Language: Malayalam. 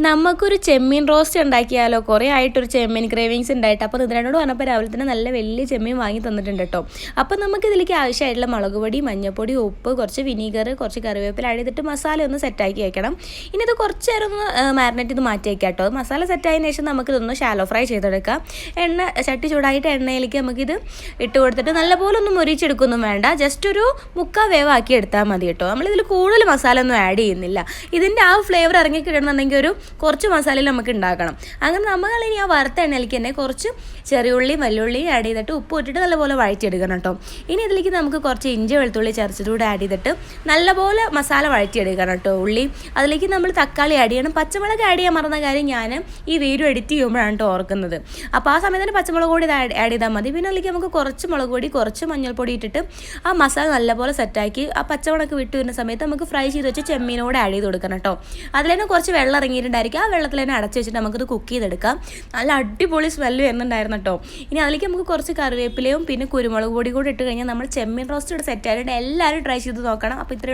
നമുക്കൊരു ചെമ്മീൻ റോസ്റ്റ് ഉണ്ടാക്കിയാലോ, കുറേ ആയിട്ടൊരു ചെമ്മീൻ ക്രേവിങ്സ് ഉണ്ടായിട്ട്. അപ്പോൾ ഇതിനോട് പറഞ്ഞപ്പോൾ രാവിലെ തന്നെ നല്ല വലിയ ചെമ്മീൻ വാങ്ങി തന്നിട്ടുണ്ട് കേട്ടോ. അപ്പോൾ നമുക്ക് ഇതിലേക്ക് ആവശ്യമായിട്ടുള്ള മുളക് പൊടി, മഞ്ഞൾപ്പൊടി, ഉപ്പ്, കുറച്ച് വിനീഗർ, കുറച്ച് കറിവേപ്പില ആഡ് ചെയ്തിട്ട് മസാല ഒന്ന് സെറ്റാക്കി വയ്ക്കണം. ഇനി ഇത് കുറച്ച് നേരം ഒന്ന് മാരിനേറ്റ് ചെയ്ത് മാറ്റി വയ്ക്കാം കേട്ടോ. മസാല സെറ്റായതിനു ശേഷം നമുക്കിതൊന്ന് ഷാലോ ഫ്രൈ ചെയ്തെടുക്കാം. ചട്ടി ചൂടായിട്ട് എണ്ണയിലേക്ക് നമുക്കിത് ഇട്ട് കൊടുത്തിട്ട് നല്ലപോലെ ഒന്ന് മുരിച്ചെടുക്കൊന്നും വേണ്ട, ജസ്റ്റ് ഒരു മുക്കാൽ വേവാക്കി എടുത്താൽ മതി കേട്ടോ. നമ്മളിതിൽ കൂടുതൽ മസാല ഒന്നും ആഡ് ചെയ്യുന്നില്ല. ഇതിൻ്റെ ആ ഫ്ലേവർ ഇറങ്ങി കിട്ടണമെന്നുണ്ടെങ്കിൽ ഒരു കുറച്ച് മസാലയിൽ നമുക്ക് ഉണ്ടാക്കണം. അങ്ങനെ നമ്മളിനി ആ വറുത്ത എണ്ണയിലേക്ക് തന്നെ കുറച്ച് ചെറിയുള്ളിയും വലിയുള്ളിയും ആഡ് ചെയ്തിട്ട് ഉപ്പ് ഇട്ടിട്ട് നല്ലപോലെ വഴറ്റിയെടുക്കണം കേട്ടോ. ഇനി ഇതിലേക്ക് നമുക്ക് കുറച്ച് ഇഞ്ചി വെളുത്തുള്ളി ചതച്ചിട്ടൂടെ ആഡ് ചെയ്തിട്ട് നല്ലപോലെ മസാല വഴറ്റിയെടുക്കണം കേട്ടോ. ഉള്ളി അതിലേക്ക് നമ്മൾ തക്കാളി ആഡ് ചെയ്യണം. പച്ചമുളക് ആഡ് ചെയ്യാൻ മറന്ന കാര്യം ഞാൻ ഈ വീഡിയോ എഡിറ്റ് ചെയ്യുമ്പോഴാണ് കേട്ടോ ഓർക്കുന്നത്. അപ്പോൾ ആ സമയത്ത് തന്നെ പച്ചമുളക് പൊടി ആഡ് ചെയ്താൽ മതി. പിന്നെ അതിലേക്ക് നമുക്ക് കുറച്ച് മുളക് പൊടി, കുറച്ച് മഞ്ഞൾപ്പൊടി ഇട്ടിട്ട് ആ മസാല നല്ലപോലെ സെറ്റാക്കി ആ പച്ചമുളക് വിട്ട് വരുന്ന സമയത്ത് നമുക്ക് ഫ്രൈ ചെയ്ത് വെച്ച് ചെമ്മീനോട് ആഡ് ചെയ്ത് കൊടുക്കണം കേട്ടോ. അതിൽ തന്നെ കുറച്ച് വെള്ളം ഇറങ്ങിയിട്ടുണ്ടായിരിക്കും. ആ വെള്ളത്തിൽ തന്നെ അടച്ച് വെച്ചിട്ട് നമുക്കിത് കുക്ക് ചെയ്തെടുക്കാം. നല്ല അടിപൊളി സ്മെല്ല് വരുന്നുണ്ടായിരുന്നു കേട്ടോ. ഇനി അതിലേക്ക് നമുക്ക് കുറച്ച് കറിവേപ്പിലയും പിന്നെ കുരുമുളക് പൊടി കൂടി ഇട്ട് കഴിഞ്ഞാൽ നമ്മൾ ചെമ്മീൻ റോസ്റ്റ് ഇവിടെ സെറ്റ് ആയിട്ട് എല്ലാവരും ട്രൈ ചെയ്ത് നോക്കണം. അപ്പോൾ ഇത്രയേ ഉള്ളൂ.